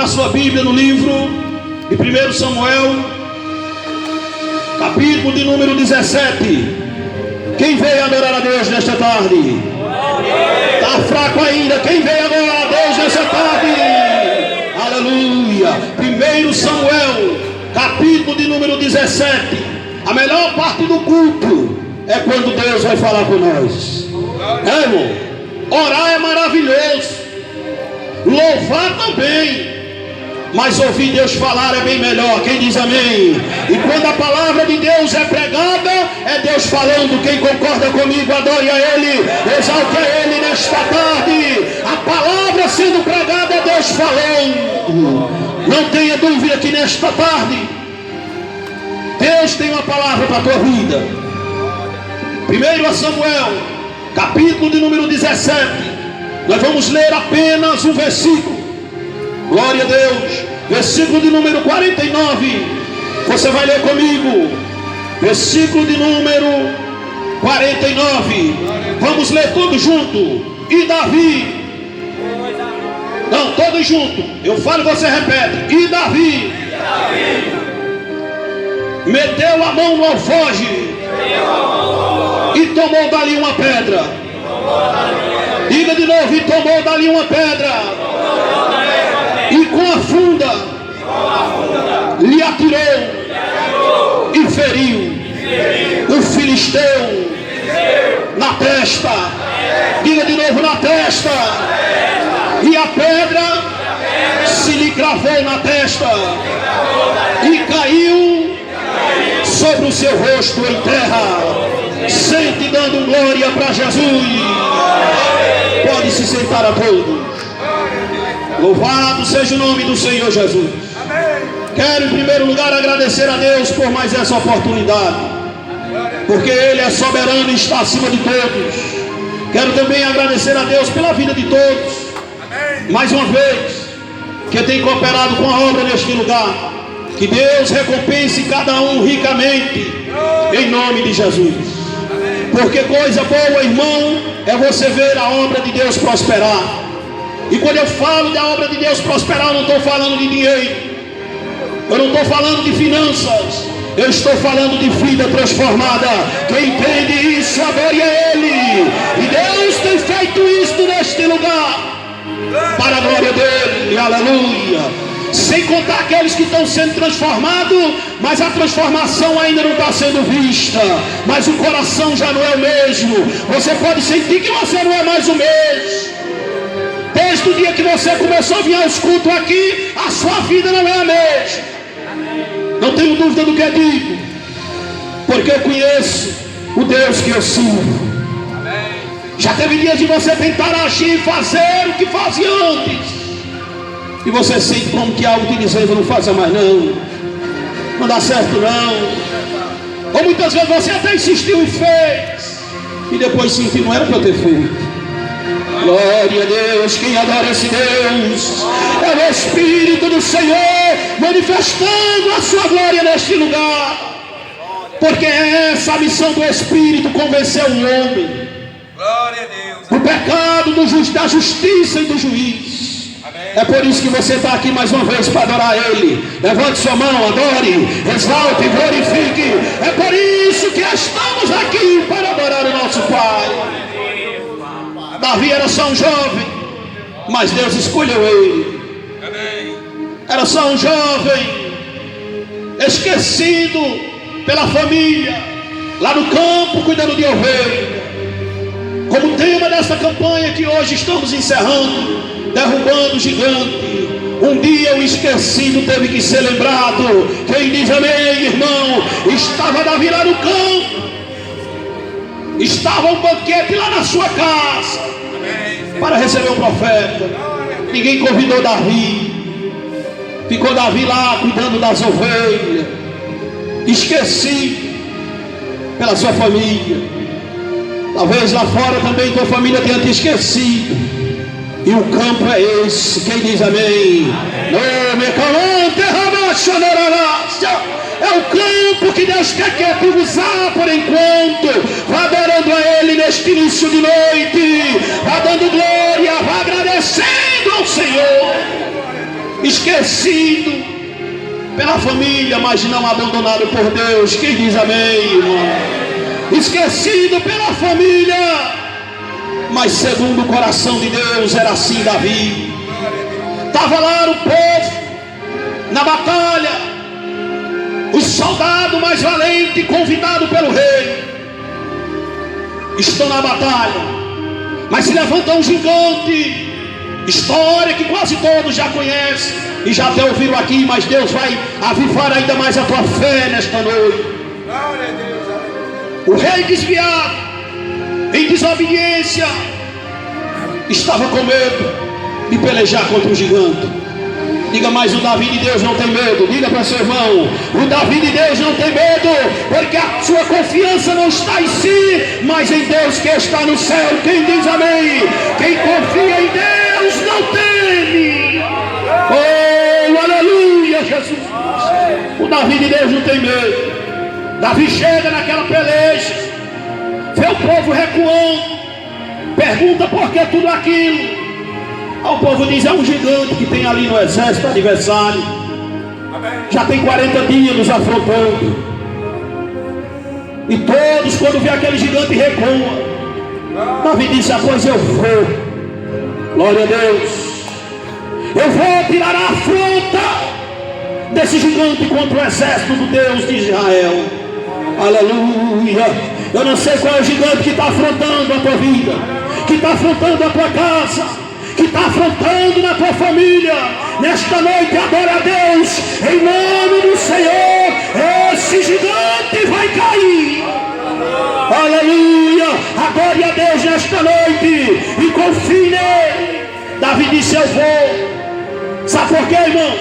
sua Bíblia no livro de 1 Samuel, capítulo de número 17. Quem veio adorar a Deus nesta tarde? Está fraco ainda. Quem veio adorar a Deus nesta tarde? Aleluia. 1 Samuel, capítulo de número 17. A melhor parte do culto é quando Deus vai falar com nós. É, irmão? Orar é maravilhoso, louvar também, mas ouvir Deus falar é bem melhor. Quem diz amém? E quando a palavra de Deus é pregada, é Deus falando. Quem concorda comigo, adore a Ele, exalte a Ele nesta tarde. A palavra sendo pregada é Deus falando. Não tenha dúvida que nesta tarde Deus tem uma palavra para a tua vida. 1 Samuel, capítulo de número 17. Nós vamos ler apenas um versículo. Glória a Deus. Versículo de número 49. Você vai ler comigo. Versículo de número 49. Vamos ler todos juntos. E Davi. Não, todos juntos. Eu falo e você repete. E Davi meteu a mão no alforje e tomou dali uma pedra. Diga de novo. E tomou dali uma pedra, e com a funda lhe atirou e feriu o filisteu na testa. Diga de novo. Na testa. E a pedra se lhe cravou na testa e caiu sobre o seu rosto em terra. Sente dando glória para Jesus. Pode se sentar a todos. Louvado seja o nome do Senhor Jesus. Quero em primeiro lugar agradecer a Deus por mais essa oportunidade, porque Ele é soberano e está acima de todos. Quero também agradecer a Deus pela vida de todos, mais uma vez, que tem cooperado com a obra neste lugar. Que Deus recompense cada um ricamente, em nome de Jesus. Porque coisa boa, irmão, é você ver a obra de Deus prosperar. E quando eu falo da obra de Deus prosperar, eu não estou falando de dinheiro, eu não estou falando de finanças, eu estou falando de vida transformada. Quem entende isso, adore a Ele. E Deus tem feito isso neste lugar, para a glória dEle. Aleluia. Sem contar aqueles que estão sendo transformados, mas a transformação ainda não está sendo vista, mas o coração já não é o mesmo. Você pode sentir que você não é mais o mesmo. Desde o dia que você começou a vir aos cultos aqui, a sua vida não é a mesma. Não tenho dúvida do que digo, porque eu conheço o Deus que eu sirvo. Já teve dias de você tentar agir e fazer o que fazia antes, e você sente como que algo te dizendo: não faça mais não, não dá certo não. Ou muitas vezes você até insistiu e fez, e depois sentiu: não era para eu ter feito. Glória a Deus. Quem adora esse Deus é o Espírito do Senhor manifestando a sua glória neste lugar, porque é essa a missão do Espírito: convencer o homem do pecado, da justiça e do juiz. É por isso que você está aqui mais uma vez, para adorar Ele. Levante sua mão, adore, exalte, glorifique. É por isso que estamos aqui, para adorar o nosso Pai. Davi era só um jovem, mas Deus escolheu ele. Era só um jovem, esquecido pela família, lá no campo, cuidando de ovelha. Como tema desta campanha que hoje estamos encerrando, derrubando o gigante. Um dia o esquecido teve que ser lembrado. Quem diz amém, irmão? Estava Davi lá no campo, estava um banquete lá na sua casa para receber o profeta. Ninguém convidou Davi. Ficou Davi lá cuidando das ovelhas, esquecido pela sua família. Talvez lá fora também tua família tenha te esquecido. E o campo é esse. Quem diz amém? É o campo que Deus quer te usar por enquanto. Vá adorando a Ele neste início de noite. Vá dando glória, vá agradecendo ao Senhor. esquecido pela família, mas não abandonado por Deus. Quem diz amém, irmão? Esquecido pela família, mas segundo o coração de Deus. Era assim Davi. Estava lá o povo na batalha, o soldado mais valente convidado pelo rei. Estão na batalha, mas se levanta um gigante. História que quase todos já conhecem e já até ouviram aqui, mas Deus vai avivar ainda mais a tua fé nesta noite. O rei desviado, em desobediência, estava com medo de pelejar contra o gigante. Diga, mas o Davi de Deus não tem medo. Diga para seu irmão, o Davi de Deus não tem medo, porque a sua confiança não está em si, mas em Deus que está no céu. Quem diz amém? Quem confia em Deus não teme. Oh, aleluia, Jesus. O Davi de Deus não tem medo. Davi chega naquela peleja, vê o povo recuando, pergunta por que tudo aquilo. O povo diz, é um gigante que tem ali no exército adversário. Já tem 40 dias nos afrontando. E todos, quando vê aquele gigante, recuam. Davi disse, pois eu vou. Glória a Deus. Eu vou tirar a afronta desse gigante contra o exército do Deus de Israel. Aleluia. Eu não sei qual é o gigante que está afrontando a tua vida, que está afrontando a tua casa, que está afrontando na tua família. Nesta noite, adora a Deus em nome do Senhor. Esse gigante vai cair. Aleluia. Adore a Deus nesta noite e confie nele. Davi disse, eu vou. Sabe por quê, irmão?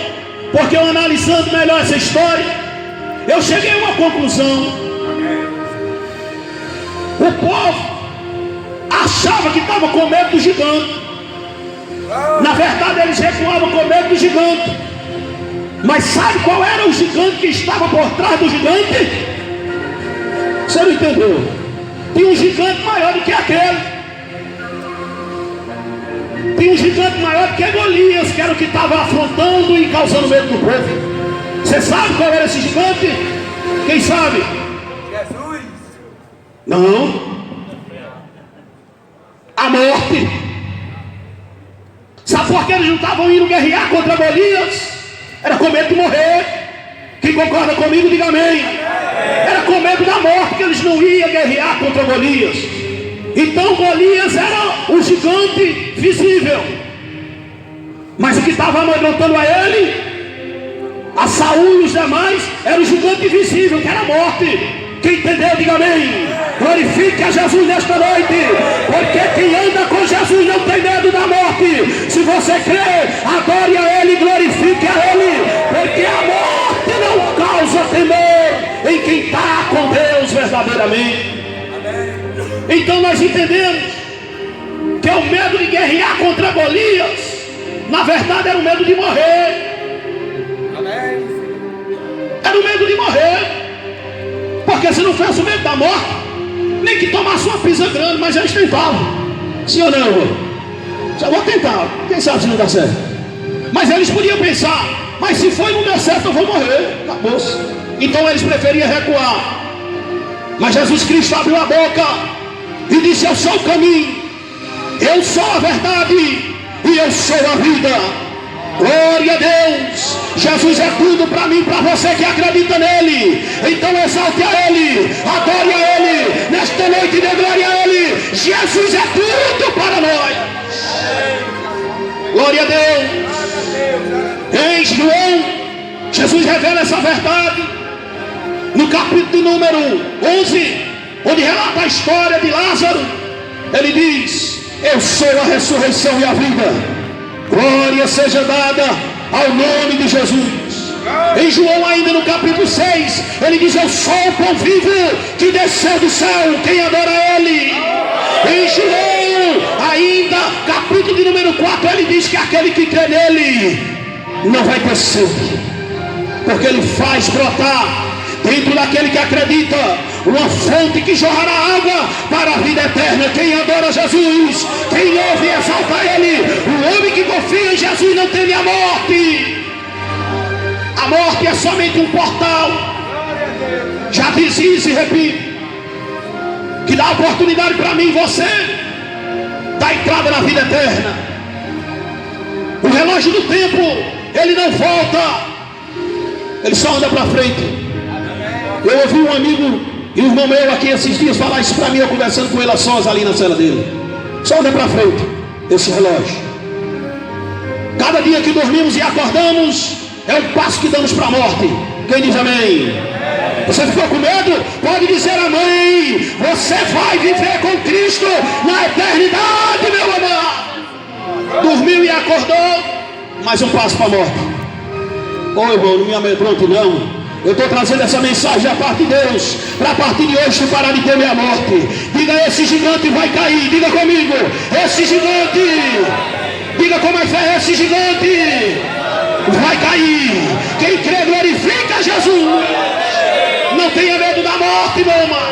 Porque eu, analisando melhor essa história, eu cheguei a uma conclusão. O povo achava que estava com medo do gigante. Na verdade, eles recuavam com medo do gigante. Mas sabe qual era o gigante que estava por trás do gigante? Você não entendeu? Tinha um gigante maior do que aquele. Tinha um gigante maior do que Golias, que era o que estava afrontando e causando medo do povo. Você sabe qual era esse gigante? Quem sabe? Jesus. Não. A morte. Sabe por que eles não estavam indo guerrear contra Golias? Era com medo de morrer. Quem concorda comigo, diga amém. Era com medo da morte que eles não iam guerrear contra Golias. Então Golias era o gigante visível, mas o que estava amedrontando a ele, a Saul e os demais, era o gigante invisível, que era a morte. Quem entendeu, diga amém. Glorifique a Jesus nesta noite, porque quem anda com Jesus não tem medo da morte. Se você crê, adore a Ele, glorifique a Ele, porque a morte não causa temor em quem está com Deus verdadeiramente. Então nós entendemos que é o medo de guerrear contra Golias, na verdade era o medo de morrer. Era o medo de morrer. Porque se não fosse o medo da morte, nem que tomasse uma pisa grande, mas eles tentavam. Sim ou não, irmão? Só vou tentar, quem sabe se não dá certo. Mas eles podiam pensar, mas se foi e não der certo, eu vou morrer. Acabou-se. Então eles preferiam recuar. Mas Jesus Cristo abriu a boca e disse, eu sou o caminho, eu sou a verdade e eu sou a vida. Glória a Deus. Jesus é tudo para mim, para você que acredita nele. Então exalte a Ele, adore a Ele. Nesta noite dê glória a Ele. Jesus é tudo para nós. Glória a Deus. Em João, Jesus revela essa verdade no capítulo número 11, onde relata a história de Lázaro. Ele diz, eu sou a ressurreição e a vida. Glória seja dada ao nome de Jesus. Em João, ainda no capítulo 6, ele diz, eu sou o pão vivo que desceu do céu, quem adora Ele. Em João, ainda capítulo de número 4, ele diz que aquele que crê nele não vai ter sede, porque ele faz brotar dentro daquele que acredita, uma fonte que jorrará água para a vida eterna. Quem adora Jesus, quem ouve e exalta Ele, o homem que confia em Jesus não teme a morte. A morte é somente um portal. Já disse isso e repito, que dá oportunidade para mim e você da entrada na vida eterna. O relógio do tempo, ele não volta, ele só anda para frente. Eu ouvi um amigo e um irmão meu aqui esses dias falar isso para mim, eu conversando com ele a sós ali na cela dele. Só anda para frente esse relógio. Cada dia que dormimos e acordamos é um passo que damos para a morte. Quem diz amém? Você ficou com medo? Pode dizer amém. Você vai viver com Cristo na eternidade, meu amado. Dormiu e acordou, mais um passo para a morte. Ô irmão, não me amedronte não. Eu estou trazendo essa mensagem da parte de Deus, para a partir de hoje tu parar de temer a morte. Diga, esse gigante vai cair. Diga comigo, esse gigante. Diga com mais fé, esse gigante vai cair. Quem crê glorifica Jesus. Não tenha medo da morte, meu irmão.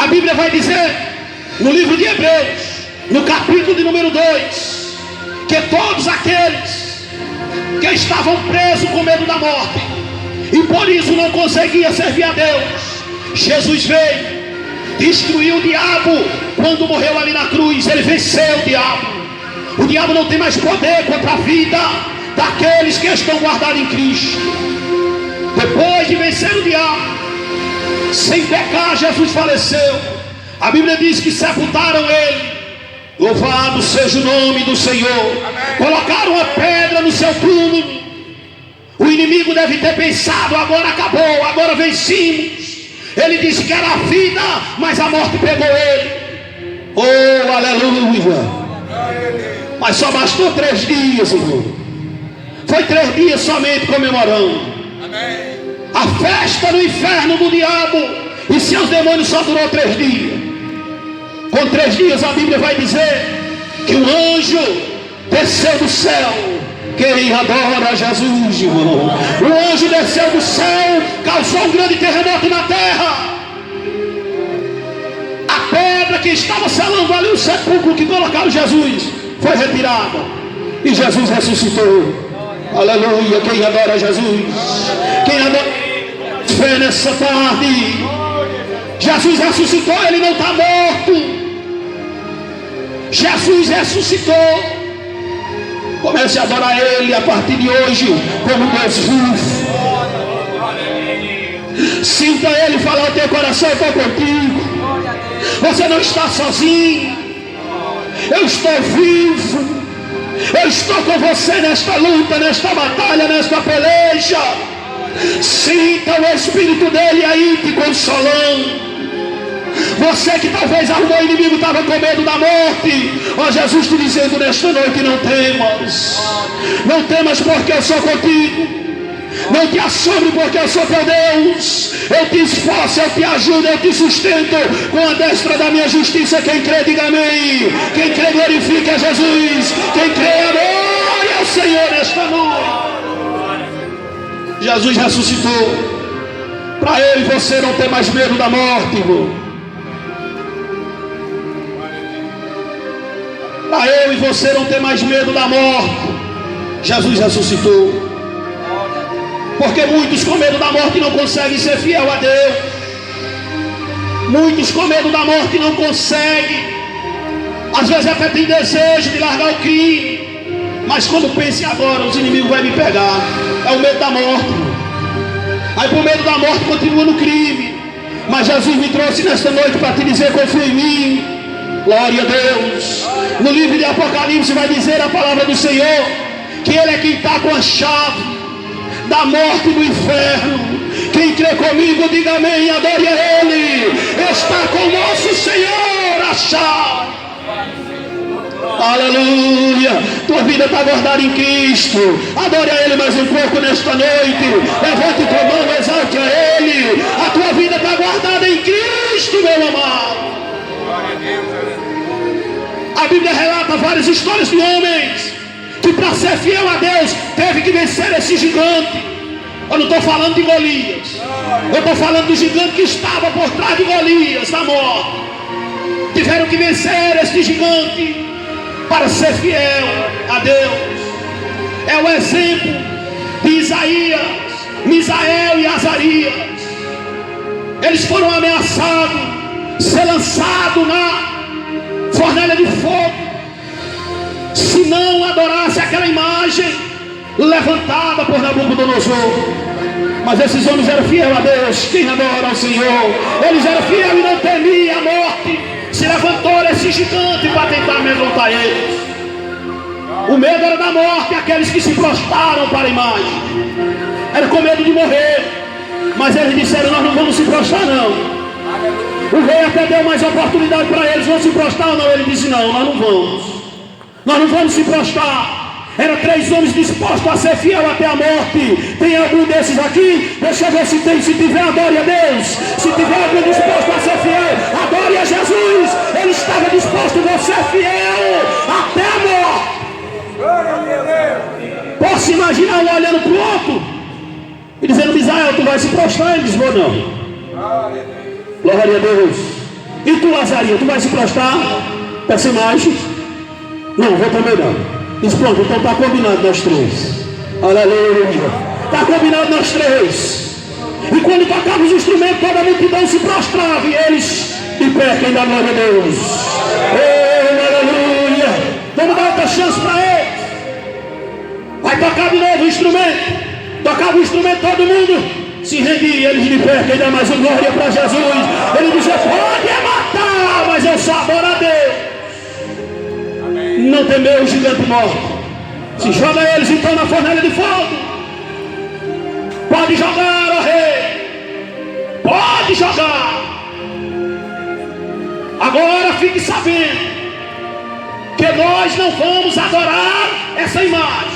A Bíblia vai dizer no livro de Hebreus, no capítulo de número 2, que todos aqueles que estavam presos com medo da morte e por isso não conseguia servir a Deus, Jesus veio, destruiu o diabo. Quando morreu ali na cruz, ele venceu o diabo. O diabo não tem mais poder contra a vida daqueles que estão guardados em Cristo. Depois de vencer o diabo, sem pecar, Jesus faleceu. A Bíblia diz que sepultaram ele. Louvado seja o nome do Senhor. Colocaram uma pedra no seu túmulo. O inimigo deve ter pensado, agora acabou, agora vencimos. Ele disse que era a vida, mas a morte pegou ele. Oh, aleluia. Mas só bastou 3 dias, irmão. Foi 3 dias somente comemorando a festa no inferno do diabo e seus demônios. Só durou 3 dias. Com 3 dias a Bíblia vai dizer que um anjo desceu do céu. Quem adora Jesus, irmão, o anjo desceu do céu, causou um grande terremoto na terra. A pedra que estava selando ali o sepulcro que colocaram Jesus foi retirada e Jesus ressuscitou. Aleluia. Quem adora Jesus, quem adora fé nessa tarde, Jesus ressuscitou. Ele não está morto. Jesus ressuscitou. Comece a adorar Ele a partir de hoje como Deus vivo. Sinta Ele falar ao teu coração: eu estou contigo. Você não está sozinho. Eu estou vivo. Eu estou com você nesta luta, nesta batalha, nesta peleja. Sinta o Espírito dele aí te consolando. Você que talvez arrumou o inimigo, estava com medo da morte. Ó, Jesus te dizendo nesta noite: não temas. Não temas, porque eu sou contigo. Não te assombre, porque eu sou teu Deus. Eu te esforço, eu te ajudo, eu te sustento com a destra da minha justiça. Quem crê, diga amém. Quem crê, glorifica a Jesus. Quem crê, adore ao Senhor nesta noite. Jesus ressuscitou. Para Ele você não tem mais medo da morte, irmão. Para eu e você não ter mais medo da morte. Jesus ressuscitou. Porque muitos com medo da morte não conseguem ser fiel a Deus. Muitos com medo da morte não conseguem. Às vezes até tem desejo de largar o crime, mas quando pensem agora, os inimigos vão me pegar. É o medo da morte. Aí por medo da morte continua no crime. Mas Jesus me trouxe nesta noite para te dizer: confia em mim. Glória a Deus. No livro de Apocalipse vai dizer a palavra do Senhor que Ele é quem está com a chave da morte e do inferno. Quem crê comigo, diga amém, adore a Ele. Está com o nosso Senhor a chave. Aleluia. Tua vida está guardada em Cristo. Adore a Ele mais um pouco nesta noite. Levante tua mão, exalte a Ele. A tua vida está guardada em Cristo, meu amado. A Bíblia relata várias histórias de homens que, para ser fiel a Deus, teve que vencer esse gigante. Eu não estou falando de Golias. Eu estou falando do gigante que estava por trás de Golias, da morte. Tiveram que vencer este gigante para ser fiel a Deus. É o exemplo de Isaías, Misael e Azarias. Eles foram ameaçados ser lançados na fornalha de fogo se não adorasse aquela imagem levantada por Nabucodonosor. Mas esses homens eram fiéis a Deus. Quem adora ao Senhor, eles eram fiéis e não temiam a morte. Se levantou esse gigante para tentar amedrontar eles. O medo era da morte, aqueles que se prostraram para a imagem. Era com medo de morrer. Mas eles disseram: nós não vamos se prostrar não. O rei até deu mais oportunidade para eles: vão se prostrar ou não? Ele disse: não, nós não vamos. Nós não vamos se prostrar. Eram 3 homens dispostos a ser fiel até a morte. Tem algum desses aqui? Deixa eu ver se tem. Se tiver, adore a Deus. Se tiver algum disposto a ser fiel, adore a Jesus. Ele estava disposto a ser fiel até a morte. Posso imaginar um olhando para o outro e dizendo: Misael, tu vai se prostrar? Ele diz: vou não. Glória a Deus. E tu, Azarias, tu vai se prostrar? Peça imagens? Não, vou também não. Diz: pronto, então está combinado nós 3. Aleluia. Está combinado nós 3. E quando tocava os instrumentos, toda a multidão se prostrava. E eles de pé, quem dá glória a Deus. Aleluia. Vamos dar outra chance para eles. Vai tocar de novo o instrumento. Tocava o instrumento, todo mundo se rendia. Eles de pé, quem dá mais uma glória para Jesus. Ele dizia: pode matar, mas eu só adoro a Deus. Não temeu o gigante morto. Se joga eles então na fornalha de fogo. Pode jogar, ó rei. Pode jogar. Agora fique sabendo que nós não vamos adorar essa imagem.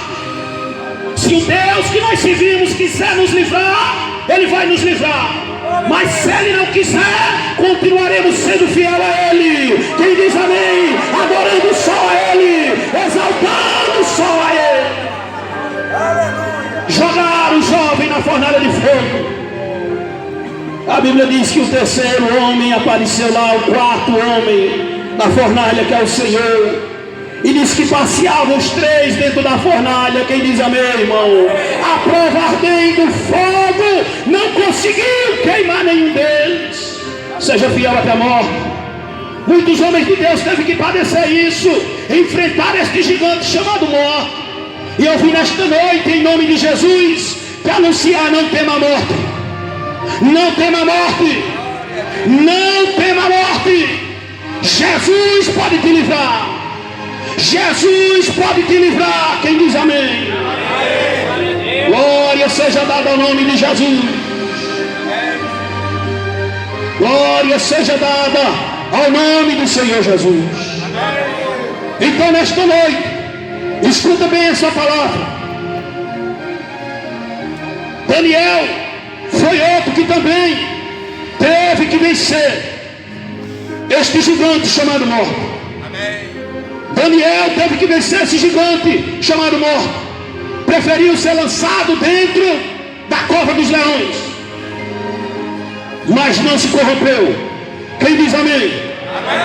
Se o Deus que nós servimos quiser nos livrar, Ele vai nos livrar. Mas se Ele não quiser, continuaremos sendo fiel a Ele. Quem diz amém? Adorando só a Ele, exaltando só a Ele. Aleluia. Jogaram o jovem na fornalha de fogo. A Bíblia diz que o terceiro homem apareceu lá, o 4º homem na fornalha, que é o Senhor. E diz que passeavam os 3 dentro da fornalha. Quem diz amém, irmão? A prova ardendo do fogo não conseguiu queimar nenhum deles. Seja fiel até a morte. Muitos homens de Deus teve que padecer isso, enfrentar este gigante chamado morte. E eu vim nesta noite, em nome de Jesus, te anunciar: não tema a morte. Não tema a morte. Não tema a morte. Jesus pode te livrar. Jesus pode te livrar. Quem diz amém? Glória seja dada ao nome de Jesus. Glória seja dada ao nome do Senhor Jesus. Então nesta noite, escuta bem essa palavra. Daniel foi outro que também teve que vencer este gigante chamado morte. Daniel teve que vencer esse gigante chamado morte. Preferiu ser lançado dentro da cova dos leões, mas não se corrompeu. Quem diz amém?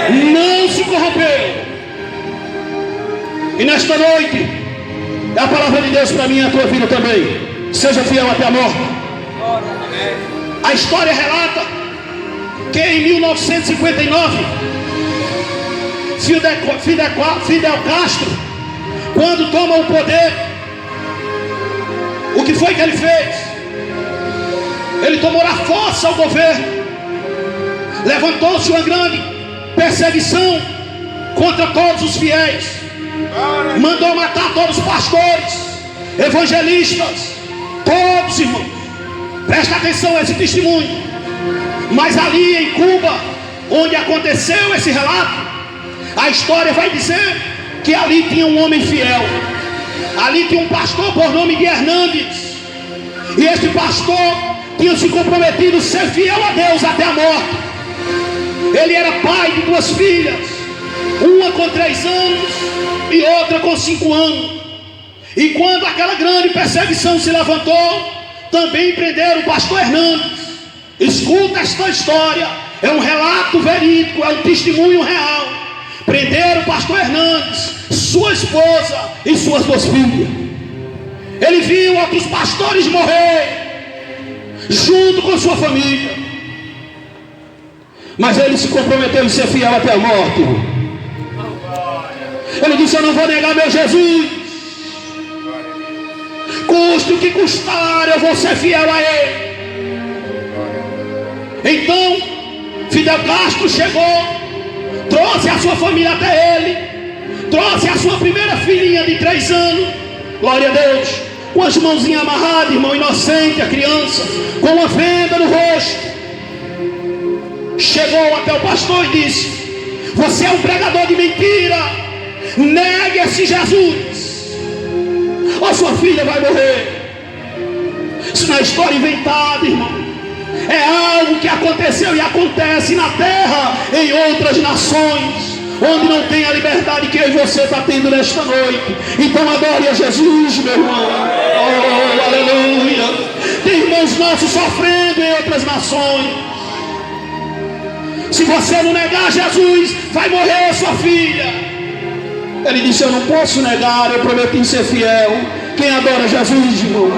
Amém. Não se corrompeu. E nesta noite é a palavra de Deus para mim e a tua vida também. Seja fiel até a morte. A história relata que em 1959 Fidel Castro, quando toma o poder, o que foi que ele fez? Ele tomou a força ao governo. Levantou-se uma grande perseguição contra todos os fiéis. Mandou matar todos os pastores, evangelistas, todos, irmãos. Presta atenção a esse testemunho. Mas ali em Cuba, onde aconteceu esse relato, a história vai dizer que ali tinha um homem fiel. Ali tinha um pastor por nome de Hernandes. E este pastor tinha se comprometido a ser fiel a Deus até a morte. Ele era pai de 2 filhas, uma com 3 anos e outra com 5 anos. E quando aquela grande perseguição se levantou, Também prenderam o pastor Hernandes. Escuta esta história, é um relato verídico, é um testemunho real. Prenderam o pastor Hernandes, sua esposa e suas 2 filhas. Ele viu outros pastores morrer junto com sua família, mas ele se comprometeu em ser fiel até a morte. Ele disse: eu não vou negar meu Jesus, custe o que custar, eu vou ser fiel a ele. Então Fidel Castro chegou, trouxe a sua família até ele, trouxe a sua primeira filhinha de 3 anos, glória a Deus, com as mãozinhas amarradas, irmão inocente, a criança, com uma venda no rosto. Chegou até o pastor e disse: você é um pregador de mentira, negue esse Jesus, ou sua filha vai morrer. Isso não é história inventada, irmão, é algo que aconteceu e acontece na terra, em outras nações, onde não tem a liberdade que eu e você está tendo nesta noite. Então adore a Jesus, meu irmão. Oh, aleluia. Tem irmãos nossos sofrendo em outras nações. Se você não negar Jesus, vai morrer sua filha. Ele disse: eu não posso negar, eu prometi ser fiel. Quem adora Jesus, irmão?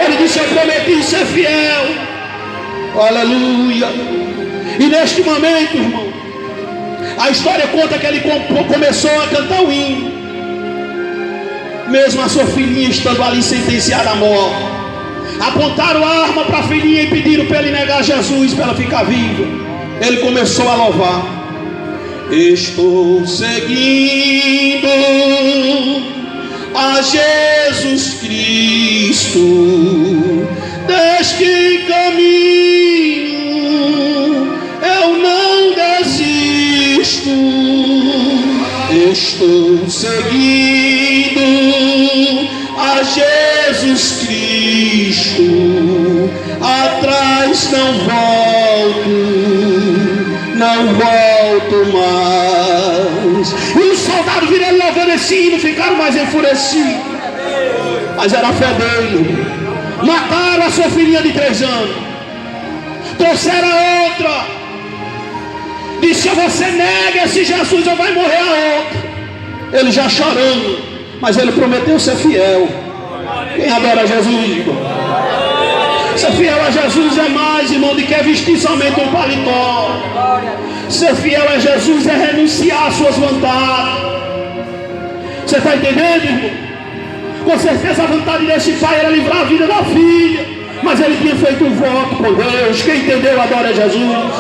Ele disse: eu prometi ser fiel. Aleluia. E neste momento, irmão, a história conta que ele começou a cantar o hino, mesmo a sua filhinha estando ali sentenciada à morte. Apontaram a arma para a filhinha e pediram para ele negar Jesus, para ela ficar viva. Ele começou a louvar: estou seguindo a Jesus Cristo, deste caminho eu não desisto. Estou seguindo a Jesus Cristo, atrás não volto mais. E os soldados viram louvando esse hino, ficaram mais enfurecidos, mas era a fé dele. Mataram a sua filhinha de 3 anos, trouxeram a outra, disse: você nega esse Jesus ou vai morrer a outra. Ele já chorando, mas ele prometeu ser fiel. Quem adora Jesus, irmão? Ser fiel a Jesus é mais, irmão, do que vestir somente um paletó. Ser fiel a Jesus é renunciar às suas vontades. Você está entendendo, irmão? Com certeza a vontade desse pai era livrar a vida da filha, mas ele tinha feito um voto com Deus. Quem entendeu adora Jesus.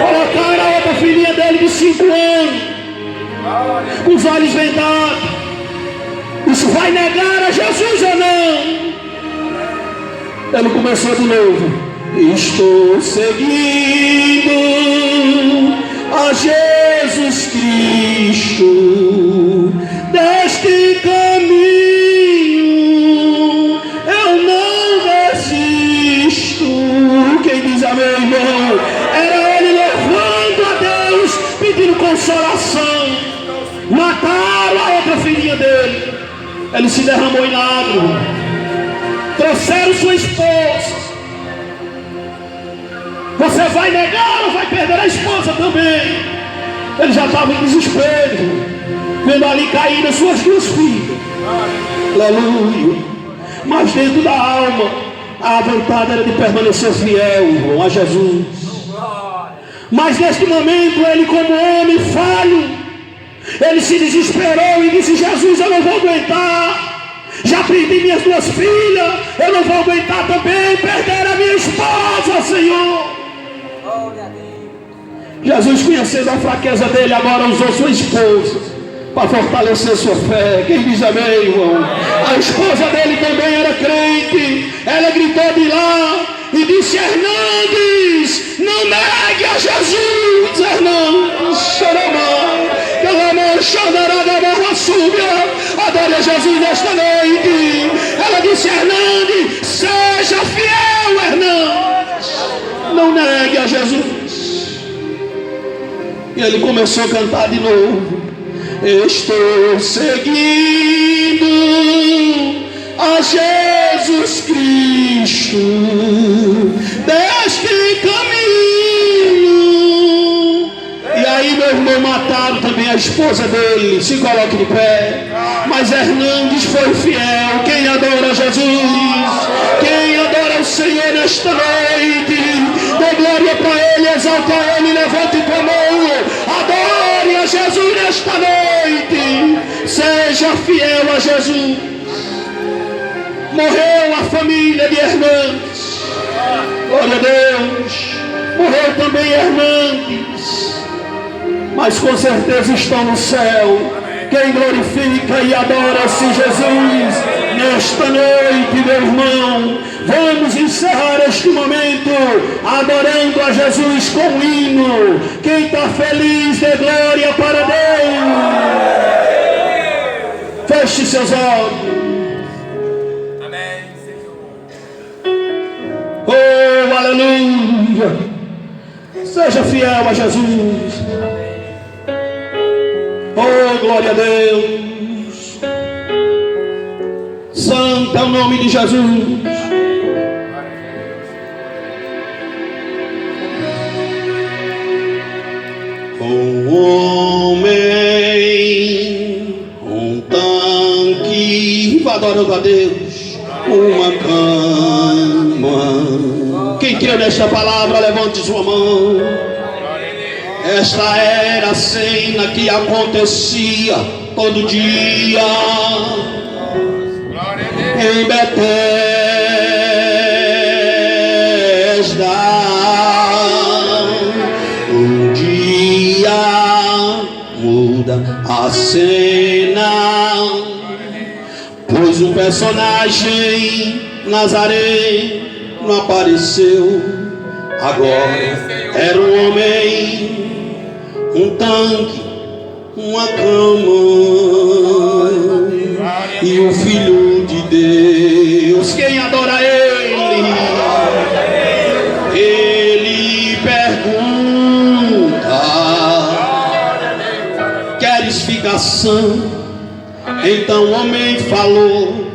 Colocaram a outra filhinha dele de 5 anos, com os olhos vendados. Isso vai negar a Jesus ou não? Ele começou de novo: estou seguindo a Jesus Cristo, deste caminho eu não desisto. Quem diz amém, irmão? Era ele louvando a Deus, pedindo consolação. Mataram a outra filhinha dele, ele se derramou em lágrimas. Trouxeram sua esposa. Você vai negar ou vai perder a esposa também? Ele já estava em desespero, vendo ali cair as suas 2 filhas. Aleluia. Mas dentro da alma, a vontade era de permanecer fiel, irmão, a Jesus. Mas neste momento, ele, como homem falho, ele se desesperou e disse: Jesus, eu não vou aguentar. Já perdi minhas 2 filhas, eu não vou aguentar também perder a minha esposa, Senhor. Jesus, conhecendo a fraqueza dele, agora usou sua esposa para fortalecer sua fé. Quem diz amém, irmão? A esposa dele também era crente. Ela gritou de lá e disse: Hernandes, não negue a Jesus. Hernandes, adore a Jesus nesta noite. Ela disse: Hernandes, seja fiel, Hernandes, não negue a Jesus. E ele começou a cantar de novo: estou seguindo a Jesus Jesus Cristo, deste caminho. E aí, meu irmão, mataram também a esposa dele. Se coloque de pé. Mas Hernandes foi fiel. Quem adora Jesus, quem adora o Senhor nesta noite, dê glória para Ele, exalte a Ele, levante tua mão, adore a Jesus nesta noite, seja fiel a Jesus. Morreu a família de Hernandes, glória a Deus. Morreu também Hernandes, mas com certeza estão no céu. Quem glorifica e adora-se Jesus nesta noite, meu irmão. Vamos encerrar este momento adorando a Jesus com um hino. Quem está feliz, dê glória para Deus. Feche seus olhos. Oh, aleluia. Seja fiel a Jesus. Oh, glória a Deus. Santo é o nome de Jesus. Um homem, um tanque, adorando a Deus, uma cama. Quem crê nesta palavra, levante sua mão. Esta era a cena que acontecia todo dia em Betesda. Um dia muda a cena, pois um personagem nazareno apareceu. Agora era um homem, um tanque, uma cama e o Filho de Deus. Quem adora Ele? Ele pergunta: queres ficar sã? Então o homem falou: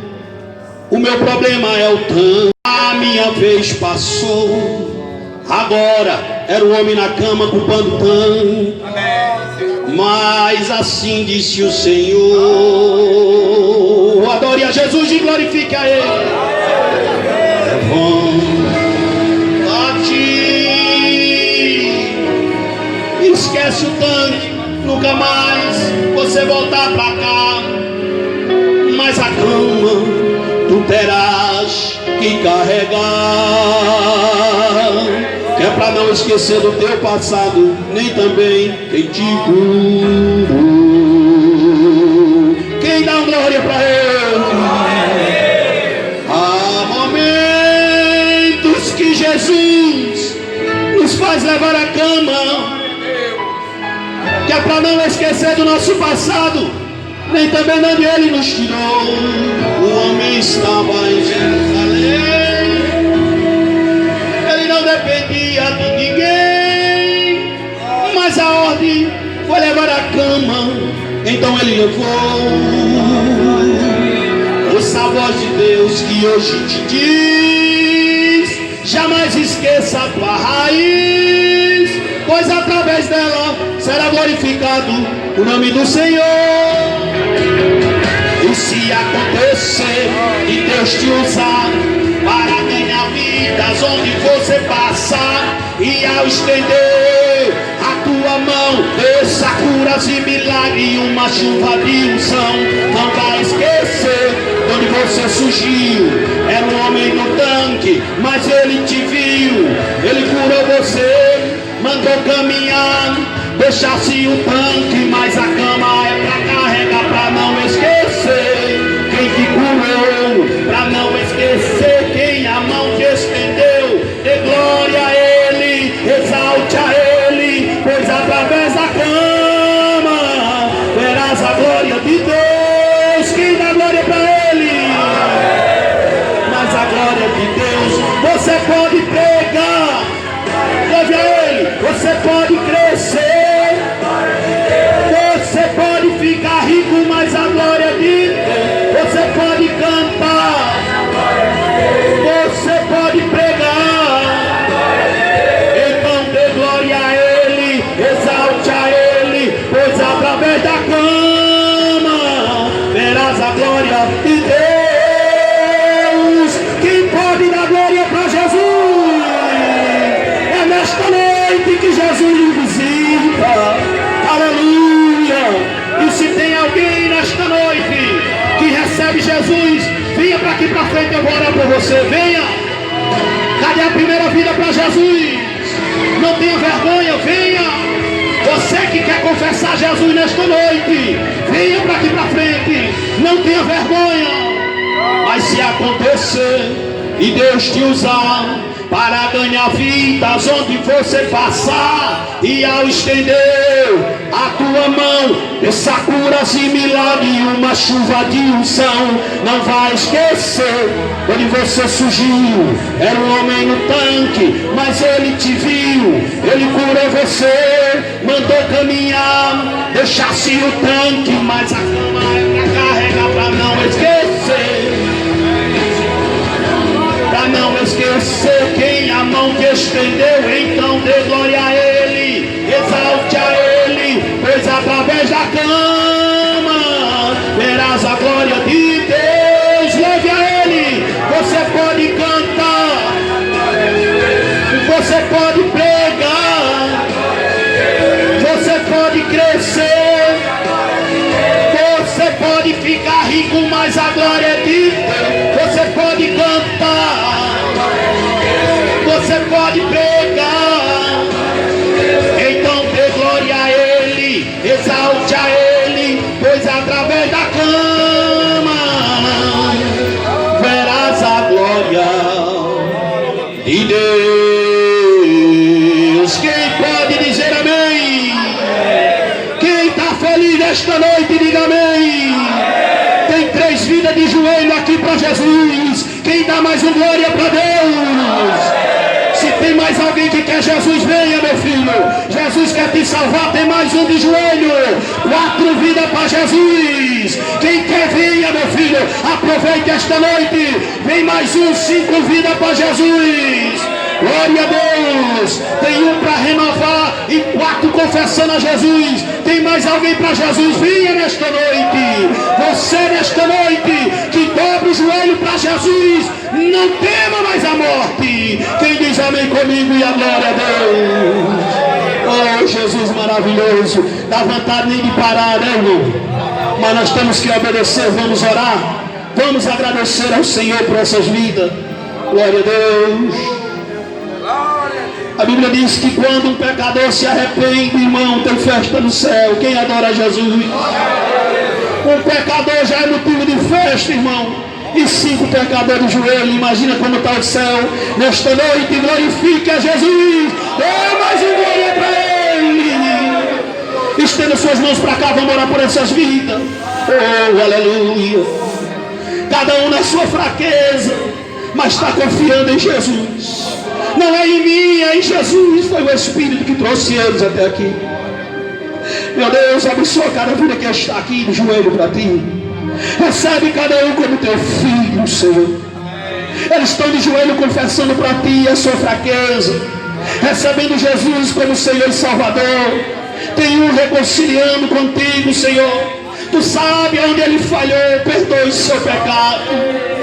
o meu problema é o tanque, a minha vez passou. Agora era o homem na cama culpando o tanque. Mas assim disse o Senhor: adore a Jesus e glorifique a Ele. Levanta-te, esquece o tanque, nunca mais você voltar pra cá. Mas a cama tu terás que carregar, que é para não esquecer do teu passado, nem também quem te curou. Quem dá glória para Ele? Há momentos que Jesus nos faz levar a cama, que é para não esquecer do nosso passado, nem também de onde Ele nos tirou. O homem estava em Jerusalém, dependia de ninguém, mas a ordem foi levar a cama. Então ele levou. Ouça a voz de Deus que hoje te diz: jamais esqueça a tua raiz, pois através dela será glorificado o nome do Senhor. E se acontecer de Deus te usar para ganhar vidas onde você passar, e ao estender a tua mão, desça curas e milagres e uma chuva de unção. Não vai esquecer de onde você surgiu. Era um homem no tanque, mas ele te viu. Ele curou você, mandou caminhar, deixasse o tanque, mas a cama é pra carregar, pra não esquecer quem te curou, pra não esquecer quem a mão te estendeu. Dê glória a Ele, exalte a Ele, pois através da cama verás a glória de Deus. Quem dá glória para Ele? Mas a glória de Deus você pode pregar, leve a Ele, você pode crescer, você pode ficar de Deus. Quem pode dar glória para Jesus? É nesta noite que Jesus nos visita. Aleluia! E se tem alguém nesta noite que recebe Jesus, venha para aqui para frente, eu vou orar por você. Venha! Cadê a primeira vida para Jesus? Não tenha vergonha, venha! Você que quer confessar Jesus nesta noite, venha para aqui para frente, não tenha vergonha. Mas se acontecer e Deus te usar para ganhar vidas onde você passar, e ao estender a tua mão, essa curas e milagre, uma chuva de unção, não vai esquecer onde você surgiu. Era um homem no tanque, mas ele te viu, ele curou você, mandou caminhar, deixasse o tanque, mas a cama é pra carregar, pra não esquecer. Pra não esquecer quem a mão te estendeu, então dê glória a Ele, exalte a Ele, pois através da cama verás a glória de Deus. Louve a Ele. Você pode cantar, você pode pregar, você pode crescer, você pode ficar rico, mas a glória é de Deus. Você pode cantar, você pode pregar, então dê glória a Ele, exalte a Ele, pois através da cama verás a glória de Deus. Quem pode dizer amém? Quem está feliz nesta noite, diga amém. Tem 3 vidas de joelho aqui para Jesus. Quem dá mais um glória para Deus? Se tem mais alguém que quer Jesus, venha, meu filho. Jesus quer te salvar. Tem mais um de joelho. 4 vidas para Jesus. Quem quer, venha, meu filho. Aproveite esta noite. Vem mais um, 5 vidas para Jesus. Glória a Deus. Tem um para renovar e 4 confessando a Jesus. Tem mais alguém para Jesus? Venha nesta noite. Você nesta noite que dobra o joelho para Jesus, não tema mais a morte. Quem diz amém comigo e a glória a Deus. Oh, Jesus maravilhoso. Dá vontade nem de parar, né, irmão? Mas nós temos que obedecer. Vamos orar. Vamos agradecer ao Senhor por essas vidas. Glória a Deus. A Bíblia diz que quando um pecador se arrepende, irmão, tem festa no céu. Quem adora Jesus? Um pecador já é motivo de festa, irmão. E 5 pecadores de joelho, imagina como está o céu. Nesta noite, glorifique a Jesus. Dê mais um glória para Ele. Estenda suas mãos para cá, vamos orar por essas vidas. Oh, aleluia. Cada um na sua fraqueza, mas está confiando em Jesus. Não é em mim, é em Jesus. Foi o Espírito que trouxe eles até aqui. Meu Deus, abençoa cada vida que está aqui de joelho para ti. Recebe cada um como teu filho, Senhor. Eles estão de joelho confessando para ti a sua fraqueza, recebendo Jesus como Senhor e Salvador. Tem um reconciliando contigo, Senhor. Tu sabe onde ele falhou, perdoe o seu pecado.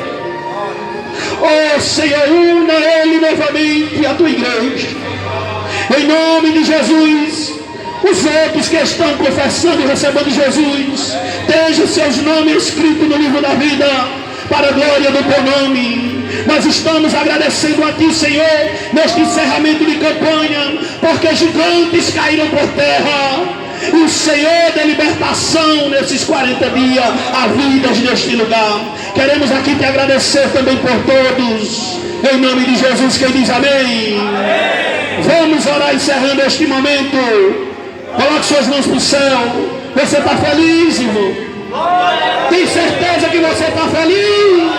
Oh Senhor, una ele novamente a tua igreja. Em nome de Jesus. Os outros que estão confessando e recebendo Jesus, tenham seus nomes escritos no livro da vida, para a glória do teu nome. Nós estamos agradecendo a ti, Senhor, neste encerramento de campanha, porque gigantes caíram por terra. E o Senhor da libertação nesses 40 dias, a vidas neste lugar. Queremos aqui te agradecer também por todos. Em nome de Jesus, quem diz amém? Vamos orar encerrando este momento. Coloque suas mãos para o céu. Você está feliz, irmão? Tem certeza que você está feliz?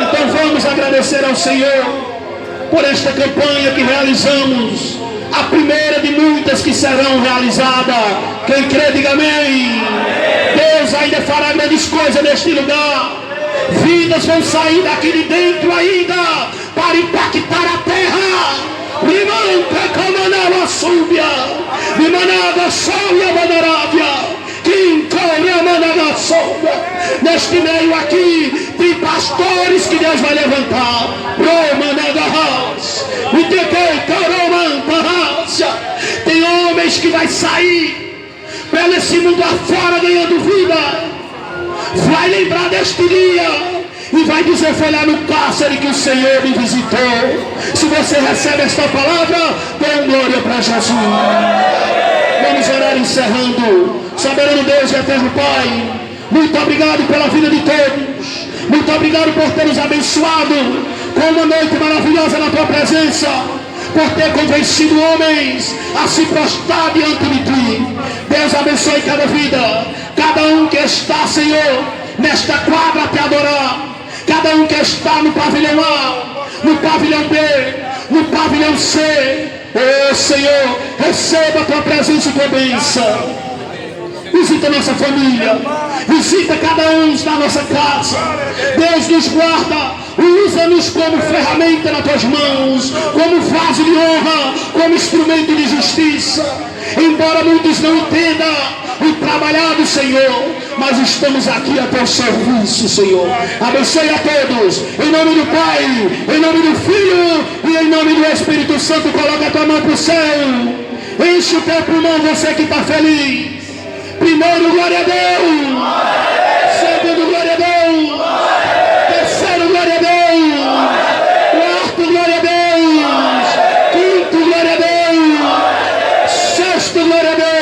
Então vamos agradecer ao Senhor por esta campanha que realizamos. A primeira de muitas que serão realizadas. Quem crê, diga amém. Deus ainda fará grandes coisas neste lugar. Vidas vão sair daqui de dentro ainda para impactar a terra. Limanta camanava súbia, limanava sóia manarávia, quincoria manava súbia. Neste meio aqui tem pastores que Deus vai levantar. Tem homens que vai sair pelo esse mundo afora ganhando vida. Vai lembrar deste dia e vai dizer: foi lá no cárcere que o Senhor me visitou. Se você recebe esta palavra, dê glória para Jesus. Vamos orar encerrando. Soberano Deus e eterno Pai, muito obrigado pela vida de todos. Muito obrigado por ter nos abençoado com uma noite maravilhosa na tua presença, por ter convencido homens a se prostrar diante de ti. Deus abençoe cada vida, cada um que está, Senhor, nesta quadra a te adorar, cada um que está no pavilhão A, no pavilhão B, no pavilhão C. Oh Senhor, receba a tua presença e tua bênção. Visita nossa família, visita cada um da nossa casa. Deus nos guarda, usa-nos como ferramenta nas tuas mãos, como vaso de honra, como instrumento de justiça. Embora muitos não entendam o trabalhar do Senhor, mas estamos aqui a teu serviço, Senhor. Abençoe a todos, em nome do Pai, em nome do Filho e em nome do Espírito Santo. Coloca a tua mão para o céu, enche o teu pulmão, você que está feliz. Primeiro, glória a Deus. Segundo, glória a Deus. Terceiro, glória a Deus. Quarto, glória a Deus. Quinto, glória a Deus. Sexto, glória a Deus.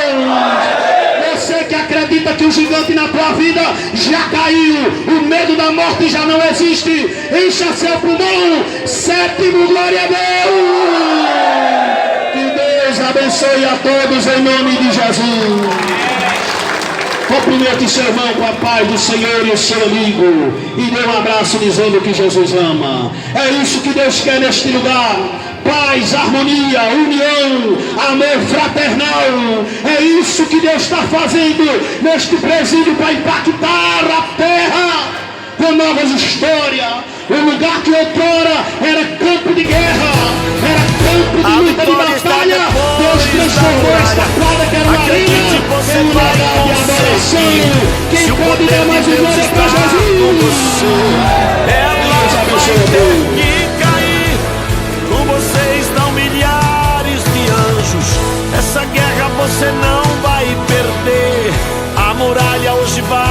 Você que acredita que o gigante na tua vida já caiu, o medo da morte já não existe, encha seu pulmão. Sétimo, glória a Deus. Que Deus abençoe a todos em nome de Jesus. Cumprimente seu irmão com a paz do Senhor e o seu amigo, e dê um abraço dizendo que Jesus ama. É isso que Deus quer neste lugar: paz, harmonia, união, amor fraternal. É isso que Deus está fazendo neste presídio para impactar a terra com novas histórias. Um lugar que outrora era campo de guerra, era campo de luta, de batalha. Deus transformou esta quadra que era uma arena em um lugar de adoração. Quem pode dar mais glória para Jesus? Ela vai ter que cair. Com você estão milhares de anjos. Essa guerra você não vai perder. A muralha hoje vai